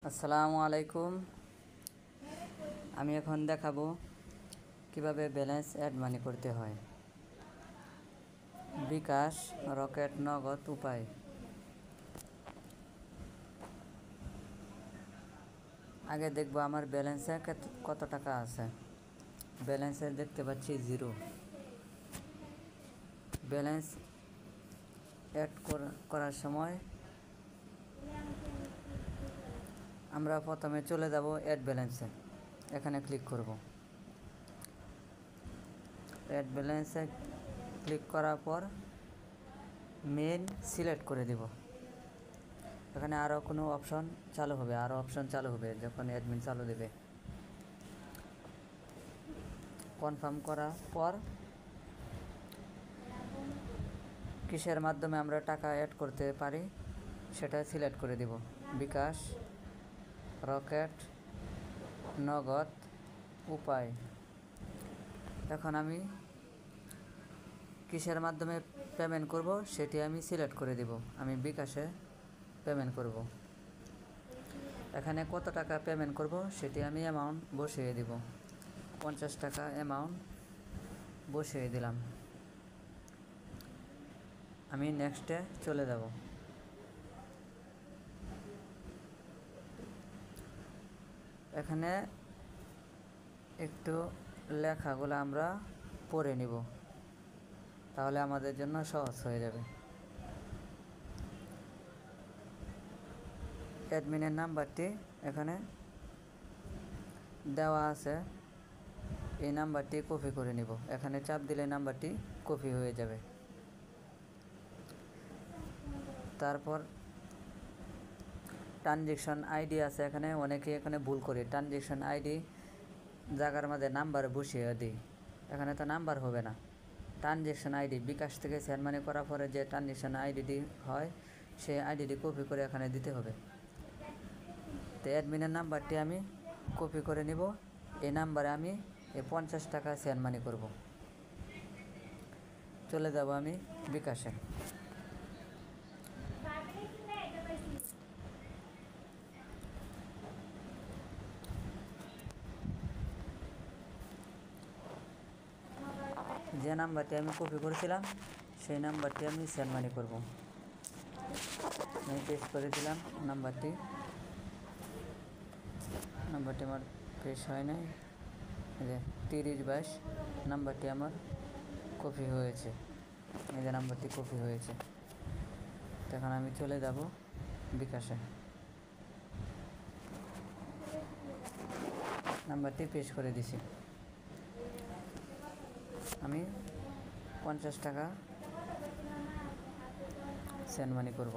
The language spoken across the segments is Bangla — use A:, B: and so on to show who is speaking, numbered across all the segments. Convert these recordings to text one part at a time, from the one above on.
A: আসসালামু আলাইকুম। আমি এখন দেখাবো কিভাবে ব্যালেন্স অ্যাড মানি করতে হয়। বিকাশ, রকেট, নগদ উপায়। আগে দেখব আমার ব্যালেন্সে কত টাকা আছে। ব্যালেন্সে দেখতে পাচ্ছি 0। ব্যালেন্স অ্যাড করার সময় আমরা প্রথমে চলে যাব অ্যাড ব্যালেন্সে। এখানে ক্লিক করব। অ্যাড ব্যালেন্সে ক্লিক করার পর মেন সিলেক্ট করে দিব। এখানে আরও কোনো অপশন চালু হবে, যখন অ্যাডমিন চালু দেবে। কনফার্ম করার পর কিসের মাধ্যমে আমরা টাকা অ্যাড করতে পারি সেটা সিলেক্ট করে দিব। বিকাশ, রকেট, নগদ, উপায়। এখন আমি কিসের মাধ্যমে পেমেন্ট করব সেটি আমি সিলেক্ট করে দিব। আমি বিকাশে পেমেন্ট করব। এখানে কত টাকা পেমেন্ট করব সেটি আমি অ্যামাউন্ট বসিয়ে দিব। 50 টাকা অ্যামাউন্ট বসিয়ে দিলাম। আমি নেক্সটে চলে যাব। এখানে একটু লেখাগুলো আমরা পড়ে নিব, তাহলে আমাদের জন্য সহজ হয়ে যাবে। অ্যাডমিনের নাম্বারটি এখানে দেওয়া আছে, এই নাম্বারটি কপি করে নিব। এখানে চাপ দিলে নাম্বারটি কপি হয়ে যাবে। তারপর ট্রানজ্যাকশন আইডি আছে, অনেকে ভুল করে ট্রানজ্যাকশন আইডি জায়গার মধ্যে নাম্বার বসিয়ে দিই। এখানে তো নাম্বার হবে না। ট্রানজ্যাকশন আইডি বিকাশ থেকে সেন্ড মানি করার পরে যে ট্রানজ্যাকশন আইডিটি হয় সেই আইডিটি কপি করে এখানে দিতে হবে। তো অ্যাডমিনের নাম্বারটি আমি কপি করে নিব। এই নাম্বারে আমি 50 টাকা সেন্ড মানি করব। চলে যাব আমি বিকাশে। যে নাম্বারটি আমি কপি করেছিলাম সেই নাম্বারটি আমি সেন্ড মানি করব। আমি পেস্ট করে দিলাম নাম্বারটি আমার পেস্ট হয় নাই। 3022 নাম্বারটি আমার কপি হয়েছে। এই যে নাম্বারটি কপি হয়েছে। তখন আমি চলে যাব বিকাশে। নাম্বারটি পেস্ট করে দিছি। আমি 50 টাকা সেন্ড মানি করব।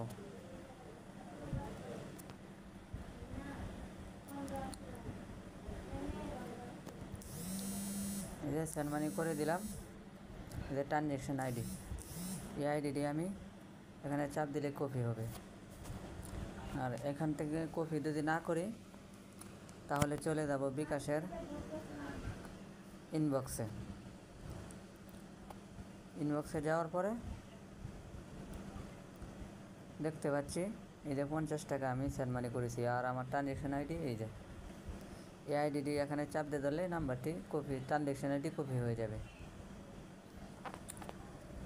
A: এই যে সেন্ড মানি করে দিলাম। এই যে ট্রানজ্যাকশন আইডি, এই আইডিটি আমি এখানে চাপ দিলে কপি হবে। আর এখান থেকে কপি যদি না করি তাহলে চলে যাব বিকাশের ইনবক্সে যাওয়ার পরে দেখতে পাচ্ছি এই যে 50 টাকা আমি সেন্ড মানি করেছি। আর আমার ট্রানজ্যাকশন আইডি এই যে এই আইডিটি এখানে চাপ দিয়ে ধরলে নাম্বারটি কপি, ট্রানজ্যাকশন আইডি কপি হয়ে যাবে।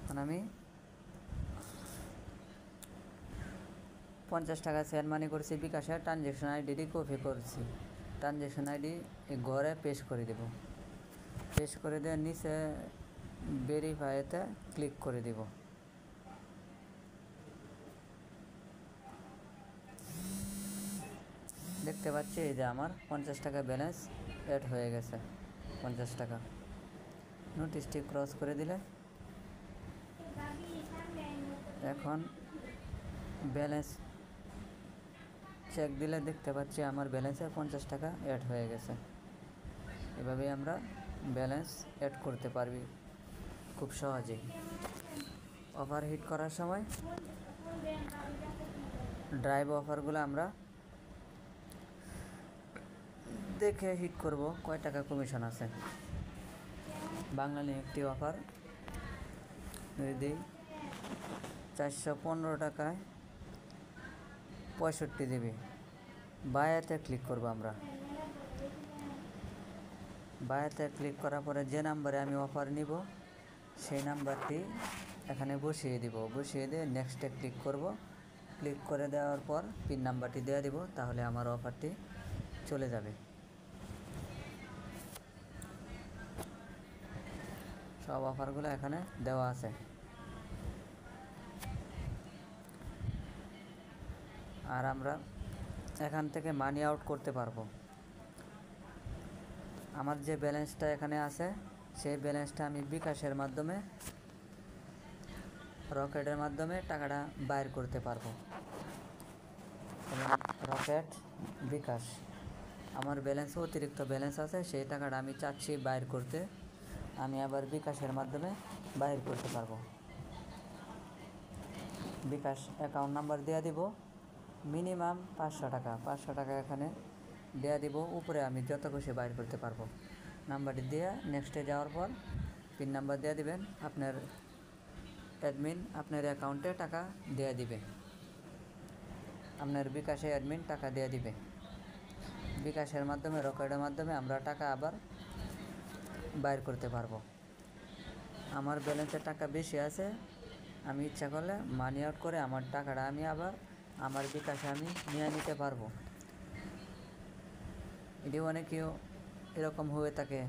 A: এখন আমি 50 টাকা সেন্ড মানি করেছি বিকাশে, ট্রানজ্যাকশন আইডিটি কপি করছি। ট্রানজ্যাকশন আইডি ঘরে পেস্ট করে দেব। পেস্ট করে দিয়ে নিচে ভেরিফাইতে ক্লিক করে দেব। দেখতে পাচ্ছি এই যে আমার 50 টাকা ব্যালেন্স অ্যাড হয়ে গেছে। 50 টাকা নোটিশটি ক্রস করে দিলে এখন ব্যালেন্স চেক দিলে দেখতে পাচ্ছি আমার ব্যালেন্সে 50 টাকা অ্যাড হয়ে গেছে। এভাবেই আমরা ব্যালেন্স অ্যাড করতে পারবি খুব সহজেই। ওভারহিট করার সময় ড্রাইভ অফারগুলো আমরা দেখে হিট করব কয় টাকা কমিশন আছে। বাংলালিংক একটি অফার যদি 415 টাকায় 65 জিবি বায়াতে ক্লিক করব আমরা। বায়াতে ক্লিক করার পরে যে নাম্বারে আমি অফার নিব সেই নাম্বারটি এখানে বসিয়ে দিব। বসিয়ে দিয়ে নেক্সটে ক্লিক করব। ক্লিক করে দেওয়ার পর পিন নাম্বারটি দিয়ে দিব, তাহলে আমার অফারটি চলে যাবে। সব অফারগুলো এখানে দেওয়া আছে। আর আমরা এখান থেকে মানি আউট করতে পারবো। আমার যে ব্যালেন্সটা এখানে আছে সেই ব্যালেন্সটা আমি বিকাশের মাধ্যমে, রকেটের মাধ্যমে টাকাটা বাইর করতে পারবো। রকেট, বিকাশ, আমার ব্যালেন্স অতিরিক্ত ব্যালেন্স আছে, সেই টাকাটা আমি চাচ্ছি বাইর করতে, আমি আবার বিকাশের মাধ্যমে বাইর করতে পারবো। বিকাশ অ্যাকাউন্ট নাম্বার দেওয়া দিব, মিনিমাম 500 টাকা। 500 টাকা এখানে দেওয়া দিব, উপরে আমি যত খুশি বাইর করতে পারবো। নাম্বারটি দিয়ে নেক্সটে যাওয়ার পর পিন নাম্বার দেওয়া দিবেন। আপনার অ্যাডমিন আপনার অ্যাকাউন্টে টাকা দেওয়া দিবে, আপনার বিকাশে অ্যাডমিন টাকা দেওয়া দিবে। বিকাশের মাধ্যমে, রকেটের মাধ্যমে আমরা টাকা আবার বাইর করতে পারবো। আমার ব্যালেন্সের টাকা বেশি আছে, আমি ইচ্ছা করলে মানি আউট করে আমার টাকাটা আমি আবার আমার বিকাশে আমি নিয়ে নিতে পারবো। এটি অনেকেও এরকম হয়ে থাকে,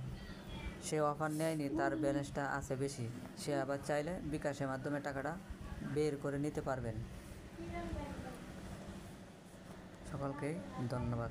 A: সে অফার নেয়নি, তার ব্যালেন্সটা আছে বেশি, সে আবার চাইলে বিকাশের মাধ্যমে টাকাটা বের করে নিতে পারবেন। সকলকেই ধন্যবাদ।